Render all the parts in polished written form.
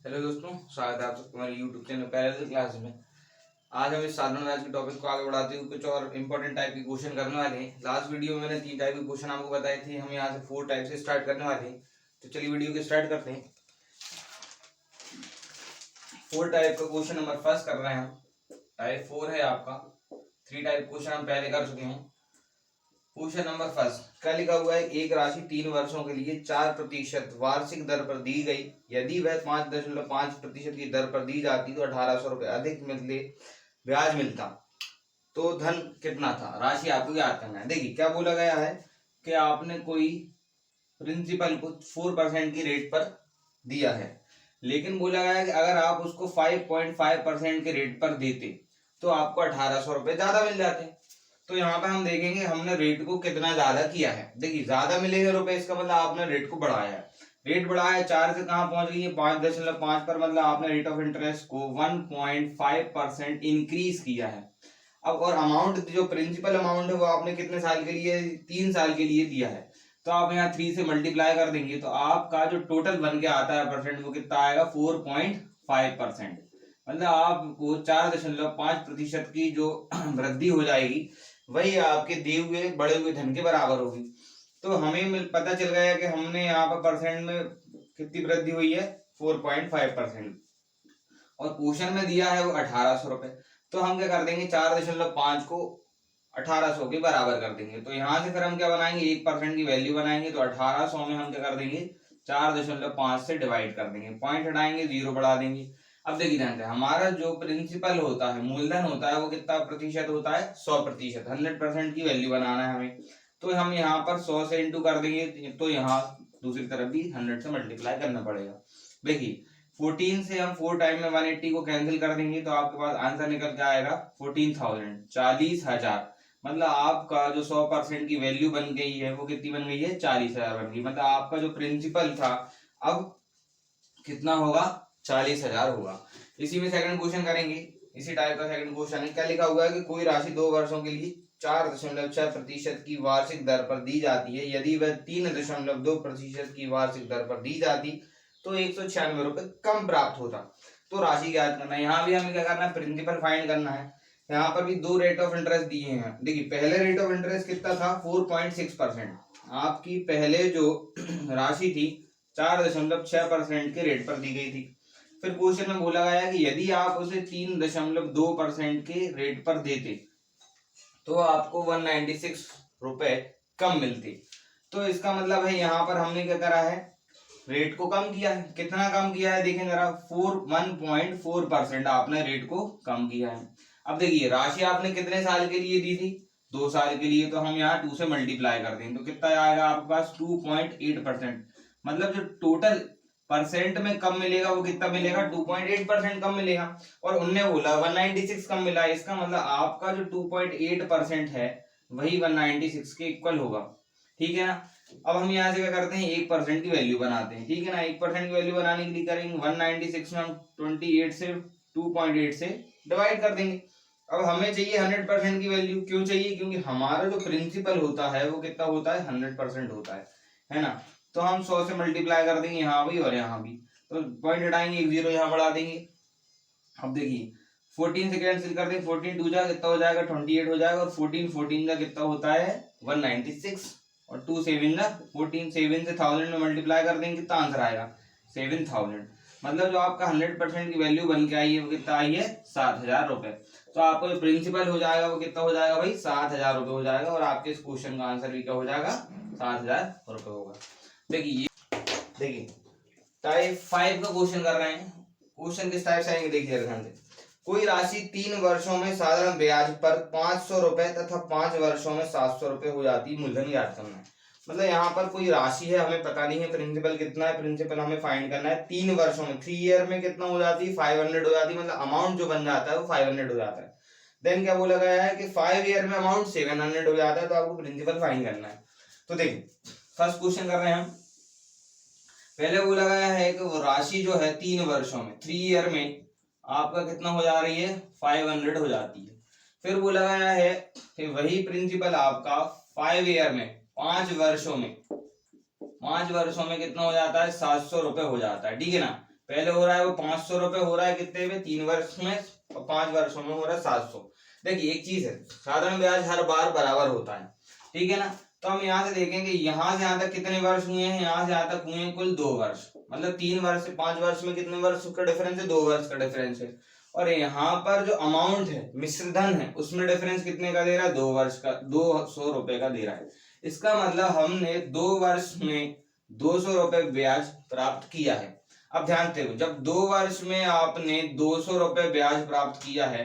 Hello दोस्तों, स्वागत है आप सबका हमारे यूट्यूब चैनल पैरेलल क्लास में। आज हम इस साधारण मैथ के टॉपिक को आगे बढ़ाते हुए कुछ और इम्पोर्टेंट टाइप के क्वेश्चन करने वाले हैं। लास्ट वीडियो में मैंने 3 टाइप के क्वेश्चन आपको बताए थे, हम यहाँ से 4 टाइप से स्टार्ट करने वाले हैं। तो चलिए वीडियो को स्टार्ट करते हैं। 4 टाइप का क्वेश्चन नंबर फर्स्ट कर रहे हैं हम। टाइप 4 है आपका। 3 टाइप क्वेश्चन हम पहले कर चुके हैं। क्वेश्चन नंबर फर्स्ट क्या लिखा हुआ है, एक राशि 3 वर्षों के लिए 4% वार्षिक दर पर दी गई। यदि वह 5.5% की दर पर दी जाती तो 1800 रुपए अधिक मिलते ब्याज मिलता तो धन कितना था। राशि आपको याद करना है। देखिए क्या बोला गया है कि आपने कोई प्रिंसिपल को 4% की रेट पर दिया है, लेकिन बोला गया है कि अगर आप उसको 5.5% के रेट पर देते तो आपको 1800 रुपए ज्यादा मिल जाते। तो यहाँ पे हम देखेंगे हमने रेट को कितना ज्यादा किया है। देखिए ज्यादा मिलेगा रुपए, इसका मतलब आपने रेट को बढ़ाया है। रेट बढ़ाया है 4 से कहाँ पहुंच गई है 5.5 पर, मतलब आपने रेट ऑफ इंटरेस्ट को 1.5% इंक्रीज किया है। अब और अमाउंट जो प्रिंसिपल अमाउंट है वो आपने कितने साल के लिए, 3 साल के लिए दिया है। तो आप यहाँ 3 से मल्टीप्लाई कर देंगे तो आपका जो टोटल बन के आता है परसेंट वो कितना आएगा 4.5%। मतलब आपको 4.5% की जो वृद्धि हो जाएगी वही आपके दिए हुए बढ़े हुए धन के बराबर होगी। तो हमें पता चल गया कि हमने यहाँ पर परसेंट में कितनी वृद्धि हुई है 4.5%, और क्वेश्चन में दिया है वो 1800 रुपए। तो हम क्या कर देंगे 4.5 को 1800 के बराबर कर देंगे। तो यहाँ से फिर हम क्या बनाएंगे 1% की वैल्यू बनाएंगे। तो 1800 में हम क्या कर देंगे 4.5 से डिवाइड कर देंगे, पॉइंट हटाएंगे, 0 बढ़ा देंगे। अब देखिए ध्यान से, हमारा जो प्रिंसिपल होता है, मूलधन होता है, वो कितना प्रतिशत होता है 100%। 100% की वैल्यू बनाना है हमें। तो हम यहाँ पर 100 से इंटू कर देंगे, तो यहाँ दूसरी तरफ भी 100 से मल्टीप्लाई करना पड़ेगा। देखिए 14 से हम 4 टाइम में 180 को कैंसिल कर देंगे तो आपके पास आंसर निकल के आएगा 14,000, 40,000। मतलब आपका जो 100% की वैल्यू बन गई है वो कितनी बन गई है 40,000 बन गई। मतलब आपका जो प्रिंसिपल था अब कितना होगा 40,000 होगा। इसी में सेकंड क्वेश्चन करेंगे। इसी टाइप का सेकंड क्वेश्चन है। क्या लिखा हुआ है कि कोई राशि 2 वर्षों के लिए 4.6% की वार्षिक दर पर दी जाती है। यदि वह 3.2% की वार्षिक दर पर दी जाती तो 196 रुपए कम प्राप्त होता। तो राशि ज्ञात करना है। यहाँ भी हमें क्या करना है प्रिंसिपल फाइंड करना है। यहाँ पर भी 2 रेट ऑफ इंटरेस्ट दिए हैं। देखिए पहले रेट ऑफ इंटरेस्ट कितना था 4.6%। आपकी पहले जो राशि थी 4.6% के रेट पर दी गई थी। फिर क्वेश्चन में बोला गया कि यदि आप उसे 3.2% के रेट पर देते तो आपको 196 रुपए कम मिलते। तो इसका मतलब है यहाँ पर हमने क्या करा है रेट को कम किया है। कितना कम किया है देखें जरा 1.4% आपने रेट को कम किया है। अब देखिए राशि आपने कितने साल के लिए दी थी 2 साल के लिए। तो हम यहाँ 2 से मल्टीप्लाई कर दें तो कितना आएगा आपके पास 2.8%। मतलब जो टोटल परसेंट में कम मिलेगा वो कितना मिलेगा 2.8% कम मिलेगा। और उनने बोला 196 कम मिला, इसका मतलब आपका जो 2.8% है वही 196 के इक्वल होगा। ठीक है ना। अब हम यहाँ से क्या करते हैं 1% की वैल्यू बनाते हैं। ठीक है ना। 1% की वैल्यू बनाने के लिए करेंगे 196 में हम 28 से 2.8 से डिवाइड कर देंगे। अब हमें चाहिए 100% की वैल्यू। क्यों चाहिए, क्योंकि हमारा जो प्रिंसिपल होता है वो कितना होता है 100% होता है ना। तो हम 100 से मल्टीप्लाई कर देंगे यहाँ भी और यहाँ भी, तो पॉइंट हटाएंगे, 1 0 यहाँ बढ़ा देंगे। अब देखिए 14 से कैंसिल कर देंगे, 14 2 जा कितना हो जाएगा 28 हो जाएगा, और 14 का कितना होता है 196, और 2 7 जा 14, 7 से 1000 में मल्टीप्लाई कर देंगे कितना आंसर आएगा 7000। मतलब जो आपका 100% की वैल्यू बन के आई है वो कितना आई है 7,000 रुपए। तो आपको जो प्रिंसिपल हो जाएगा वो कितना हो जाएगा भाई 7,000 रुपए हो जाएगा, और आपके इस क्वेश्चन का आंसर भी क्या हो जाएगा 7,000 रुपए होगा। देखिए टाइप 5 का क्वेश्चन कर रहे हैं। क्वेश्चन किस टाइप से आएंगे देखिए ध्यान से। कोई राशि 3 वर्षों में साधारण ब्याज पर 500 रुपए तथा 5 वर्षों में 700 रुपए हो जाती है। मूलधन ज्ञात करना है। मतलब यहाँ पर कोई राशि है, हमें पता नहीं है प्रिंसिपल कितना है। प्रिंसिपल हमें फाइंड करना है। 3 वर्षों में 3 ईयर में कितना हो जाती है 500 हो जाती है। मतलब अमाउंट जो बन जाता है वो 500 हो जाता है। देन क्या बोला गया है कि 5 ईयर में अमाउंट 700 हो जाता है। तो आपको प्रिंसिपल फाइंड करना है। तो देखिए फर्स्ट क्वेश्चन कर रहे हैं हम। पहले बोला गया है कि वो राशि जो है 3 वर्षों में 3 ईयर में आपका कितना हो जा रही है 500 हो जाती है। फिर बोला गया है कि वही प्रिंसिपल आपका 5 ईयर में 5 वर्षों में कितना हो जाता है 700 रुपए हो जाता है। ठीक है ना। पहले हो रहा है वो 500 रुपए हो रहा है कितने में, 3 वर्ष में, और 5 वर्षों में हो रहा है 700। देखिए एक चीज है, साधारण ब्याज हर बार बराबर होता है, ठीक है ना। तो हम यहाँ से देखेंगे यहाँ से यहाँ तक कितने वर्ष हुए हैं, यहाँ से यहाँ तक हुए हैं कुल 2 वर्ष, मतलब 3 वर्ष से 5 वर्ष में कितने वर्ष का डिफरेंस है, 2 वर्ष का डिफरेंस है। और यहाँ पर जो अमाउंट है, मिश्र धन है, उसमें डिफरेंस कितने का दे रहा है, 2 वर्ष का, 200 रुपए का दे रहा है। इसका मतलब हमने 2 वर्ष में 200 रुपए ब्याज प्राप्त किया है। अब ध्यान दें, जब 2 वर्ष में आपने 200 रुपए ब्याज प्राप्त किया है,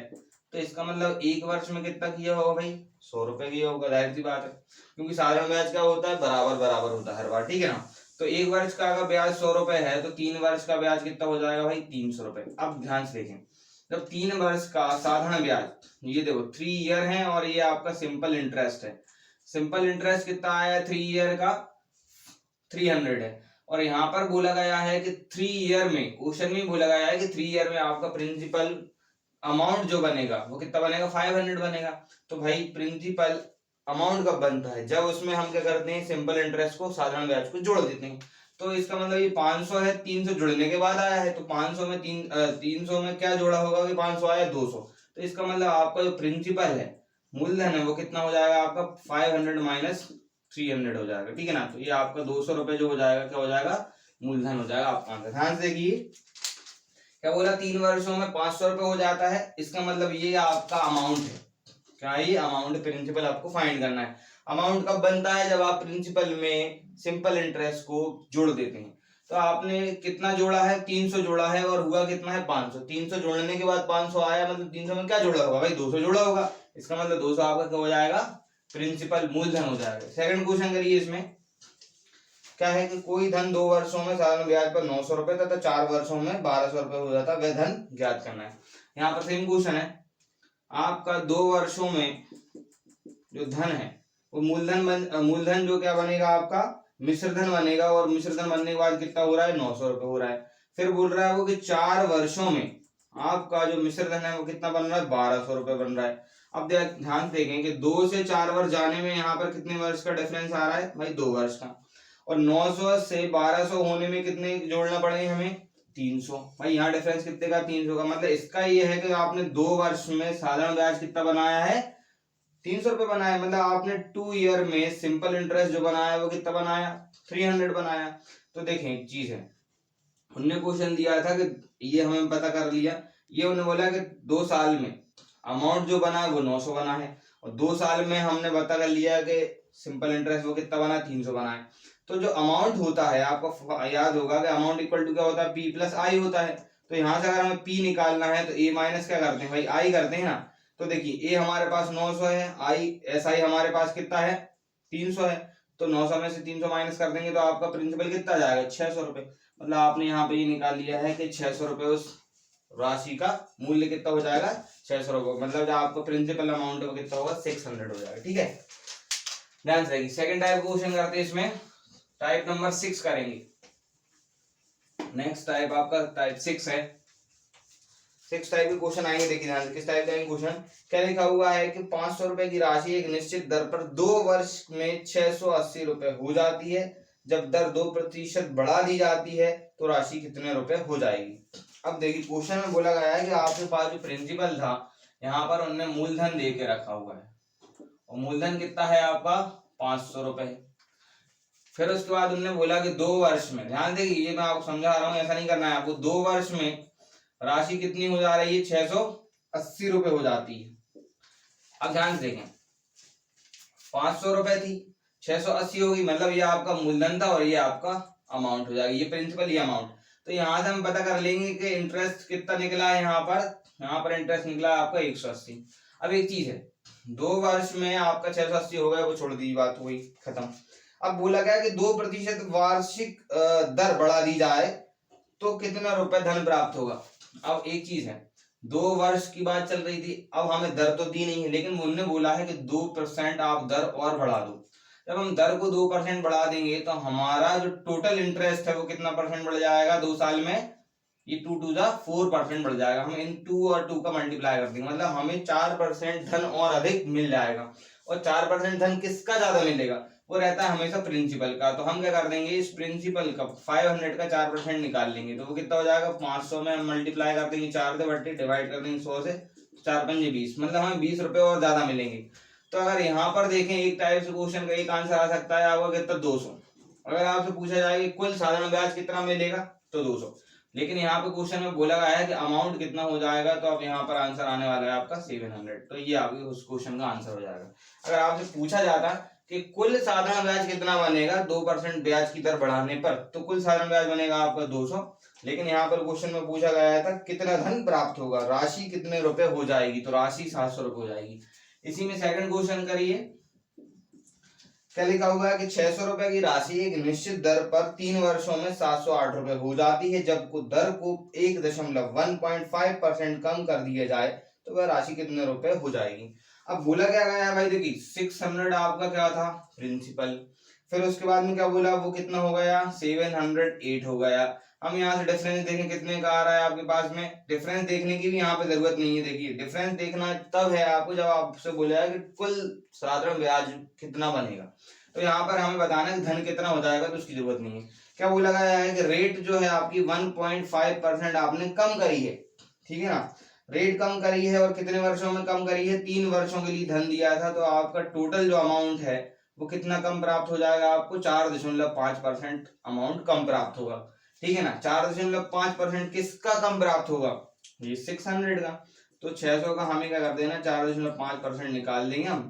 तो इसका मतलब 1 वर्ष में कितना किया होगा भाई, 100 रुपए किया होगा, जाहिर सी बात है, क्योंकि साधारण ब्याज क्या होता है, बराबर बराबर होता है हर बार, ठीक है ना। तो 1 वर्ष का अगर ब्याज 100 रुपए है, तो 3 वर्ष का ब्याज कितना हो जाएगा भाई, 300 रुपए। अब ध्यान से देखें, जब 3 वर्ष का साधारण ब्याज, ये देखो 3 ईयर है और ये आपका सिंपल इंटरेस्ट है, सिंपल इंटरेस्ट कितना आया है 3 ईयर का, 300 है। और यहाँ पर बोला गया है कि 3 ईयर में, क्वेश्चन में बोला गया है कि 3 ईयर में आपका प्रिंसिपल अमाउंट जो बनेगा वो कितना बनेगा, 500 बनेगा। तो भाई प्रिंसिपल अमाउंट कब बनता है, जब उसमें हम क्या करते हैं, सिंपल इंटरेस्ट को साधारण ब्याज को जोड़ देते हैं। तो इसका मतलब ये 500 है, 300 जुड़ने के बाद आया है, तो 500 में 300 में क्या जोड़ा होगा कि 500 आया 200। तो इसका मतलब आपका जो प्रिंसिपल है, मूलधन है, वो कितना हो जाएगा आपका 500 माइनस 300 हो जाएगा, ठीक है ना। तो ये आपका 200 रुपए जो हो जाएगा, क्या हो जाएगा, मूलधन हो जाएगा आपका आंसर। ध्यान से देखिए क्या बोला, 3 वर्षों में 500 रुपए हो जाता है, इसका मतलब ये आपका अमाउंट है, क्या ये अमाउंट, प्रिंसिपल आपको फाइंड करना है। अमाउंट कब बनता है, जब आप प्रिंसिपल में सिंपल इंटरेस्ट को जोड़ देते हैं। तो आपने कितना जोड़ा है, 300 जोड़ा है, और हुआ कितना है 500। 300 जोड़ने के बाद 500 आया, मतलब 300 में क्या जोड़ा होगा भाई, 200 जोड़ा होगा। इसका मतलब 200 आपका क्या हो जाएगा, प्रिंसिपल मूलधन हो जाएगा। सेकंड क्वेश्चन करिए, इसमें क्या है कि कोई धन 2 वर्षों में साधारण ब्याज पर 900 रुपए तथा 4 वर्षों में 1200 रुपए हो जाता है, वह धन ज्ञात करना है। यहाँ पर सेम क्वेश्चन है, आपका 2 वर्षों में जो धन है वो मूलधन जो क्या बनेगा आपका, मिश्रधन बनेगा, और मिश्रधन बनने के बाद कितना हो रहा है, 900 रुपए हो रहा है। फिर बोल रहा है वो कि 4 वर्षों में आपका जो मिश्रधन है वो कितना बन रहा है, 1200 रुपए बन रहा है। अब ध्यान से देखें कि 2 से 4 वर्ष जाने में यहाँ पर कितने वर्ष का डिफरेंस आ रहा है भाई, 2 वर्ष का। और 900 से 1200 होने में कितने जोड़ना पड़ेंगे हमें, 300। भाई यहाँ डिफरेंस कितने का, 300 का। मतलब इसका ये है कि आपने 2 वर्ष में साधारण ब्याज कितना बनाया है, 300 रुपए बनाया। मतलब आपने 2 ईयर में सिंपल इंटरेस्ट जो बनाया वो कितना बनाया, 300 बनाया। तो देखें एक चीज है, उनने क्वेश्चन दिया था कि ये हमें पता कर लिया, ये उन्होंने बोला कि 2 साल में अमाउंट जो बना है वो 900 बना है, और 2 साल में हमने पता कर लिया कि सिंपल इंटरेस्ट वो कितना बना है, 300 बना है। तो जो अमाउंट होता है, आपको याद होगा कि अमाउंट इक्वल टू क्या होता है, पी प्लस आई होता है। तो यहाँ से अगर हमें पी निकालना है तो ए माइनस क्या करते हैं भाई, आई करते हैं ना। तो देखिए ए हमारे पास 900 है, आई एस आई हमारे पास कितना है, 300 है। तो 900 में से 300 माइनस कर देंगे तो आपका प्रिंसिपल कितना जाएगा, 600 रुपए। मतलब आपने यहाँ पे ये निकाल लिया है कि 600 रुपए उस राशि का मूल्य कितना हो जाएगा, 600 रुपए। मतलब जो आपका प्रिंसिपल अमाउंट है वो कितना होगा, 600 हो जाएगा, ठीक है। ध्यान से सेकंड टाइप क्वेश्चन करते हैं, इसमें टाइप नंबर 6 करेंगे। नेक्स्ट टाइप आपका टाइप 6 है। 6 टाइप के क्वेश्चन आएंगे, देखिए ध्यान से किस टाइप का क्वेश्चन। क्या लिखा हुआ है कि 500 रुपए की राशि एक निश्चित दर पर 2 वर्ष में 680 रुपए हो जाती है, जब दर 2% बढ़ा दी जाती है तो राशि कितने रुपए हो जाएगी। अब देखिए क्वेश्चन में बोला गया है कि आपके पास जो प्रिंसिपल था, यहाँ पर उन्होंने मूलधन दे के रखा हुआ है, और मूलधन कितना है आपका 500 रुपए। फिर उसके बाद उन्होंने बोला कि 2 वर्ष में, ध्यान देखिए ये मैं आपको समझा रहा हूँ, ऐसा नहीं करना है आपको। 2 वर्ष में राशि कितनी हो जा रही है, 680 रुपए हो जाती है। अब ध्यान से देखें, 500 रुपए थी, 680 होगी, मतलब ये आपका मूलधन था और ये आपका अमाउंट हो जाएगा, ये प्रिंसिपल ये अमाउंट। तो यहाँ से हम पता कर लेंगे कि इंटरेस्ट कितना निकला है, यहाँ पर इंटरेस्ट निकला है आपका 180। अब एक चीज है, 2 वर्ष में आपका 680 हो गया, वो छोड़ दी, बात हुई खत्म। अब बोला गया कि 2% वार्षिक दर बढ़ा दी जाए तो कितना रुपए धन प्राप्त होगा। अब एक चीज है, 2 वर्ष की बात चल रही थी, अब हमें दर तो दी नहीं है, लेकिन उन्होंने बोला है कि 2% आप दर और बढ़ा दो। जब हम दर को 2% बढ़ा देंगे तो हमारा जो टोटल इंटरेस्ट है वो कितना परसेंट बढ़ जाएगा 2 साल में, ये 2 2 जा 4% बढ़ जाएगा। हम इन 2 और 2 का मल्टीप्लाई कर देंगे, मतलब हमें 4% धन और अधिक मिल जाएगा। और 4% धन किसका ज्यादा मिलेगा, वो रहता है हमेशा प्रिंसिपल का। तो हम क्या कर देंगे, इस प्रिंसिपल का 500 का 4% निकाल लेंगे, तो वो कितना हो जाएगा, 500 में हम मल्टीप्लाई कर देंगे 4 से, बट्टे डिवाइड कर देंगे 100 से, 4 पंजे 20, मतलब हमें 20 रुपए और ज्यादा मिलेंगे। तो अगर यहाँ पर देखें एक टाइप से क्वेश्चन का एक आंसर आ सकता है आपका कितना, 200। अगर आपसे पूछा जाए कि कुल साधारण ब्याज कितना मिलेगा, तो 200। लेकिन यहाँ पे क्वेश्चन में बोला गया है कि अमाउंट कितना हो जाएगा, तो अब यहाँ पर आंसर आने वाला है आपका 700। तो ये आपके उस क्वेश्चन का आंसर हो जाएगा। अगर आपसे पूछा जाता कि कुल साधारण ब्याज कितना बनेगा 2% ब्याज की दर बढ़ाने पर, तो कुल साधारण ब्याज बनेगा आपका 200। लेकिन यहाँ पर क्वेश्चन में पूछा गया था कितना धन प्राप्त होगा, राशि कितने रुपए हो जाएगी, तो राशि 700 रुपए हो जाएगी। इसी में सेकंड क्वेश्चन करिए, क्या लिखा हुआ है कि 600 रुपए की राशि एक निश्चित दर पर 3 वर्षों में 708 रुपए हो जाती है, जब को दर को 1.15% कम कर दिया जाए तो वह राशि कितने रुपए हो जाएगी। अब बोला क्या गया है भाई, देखिए 600 आपका क्या था, प्रिंसिपल, फिर उसके बाद में क्या बोला, वो कितना हो गया, 708 हो गया। हम यहाँ से डिफरेंस देखें कितने का आ रहा है आपके पास में, डिफरेंस देखने की भी यहाँ पे जरूरत नहीं है। देखिए डिफरेंस देखना तब है आपको जब आपसे बोला है कि कुल साधारण ब्याज कितना बनेगा। तो यहाँ पर हमें बताना है धन कितना हो जाएगा, तो उसकी जरूरत नहीं है। क्या बोला गया है कि रेट जो है आपकी 1.5% आपने कम करी है, ठीक है ना, रेट कम करी है, और कितने वर्षों में कम करी है, 3 वर्षों के लिए धन दिया था। तो आपका टोटल जो अमाउंट है वो कितना कम प्राप्त हो जाएगा, आपको 4.5% अमाउंट कम प्राप्त होगा, ठीक है ना। 4.5% किसका कम प्राप्त होगा, ये 600 का। तो 600 का हमें क्या कर देना, 4.5% निकाल देंगे हम।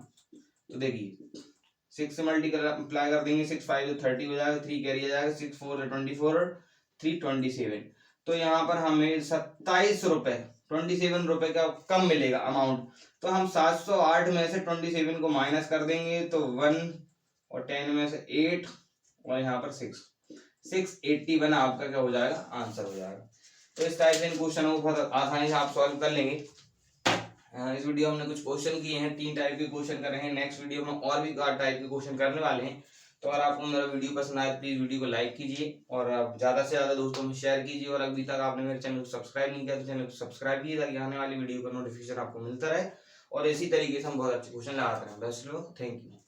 तो देखिए 6 से मल्टीप्लाई कर देंगे, 6 5 30 हो जाएगा, 3 कैरी आ जाएगा, 6 4 24 और 3 27। तो यहाँ पर हमें 27 रुपए 27 रुपए का कम मिलेगा अमाउंट। तो हम 708 में से 27 को माइनस कर देंगे, तो 1 और 10 में से 8 और यहाँ पर 681 आपका क्या हो जाएगा, आंसर हो जाएगा। तो इस टाइप से इन क्वेश्चनों को बहुत आसानी से आप सॉल्व कर लेंगे। इस वीडियो में हमने कुछ क्वेश्चन किए हैं, 3 टाइप के क्वेश्चन कर रहे हैं। नेक्स्ट वीडियो में और भी 8 टाइप के क्वेश्चन करने वाले हैं। तो अगर आपको मेरा वीडियो पसंद आए प्लीज वीडियो को लाइक कीजिए और ज्यादा से ज्यादा दोस्तों में शेयर कीजिए। और अभी तक आपने मेरे चैनल को सब्सक्राइब नहीं किया तो चैनल को सब्सक्राइब कीजिए, ताकि आने वाली वीडियो का नोटिफिकेशन आपको मिलता रहे और इसी तरीके से हम बहुत अच्छे क्वेश्चन लाते रहें। बेस्ट लोग, थैंक यू।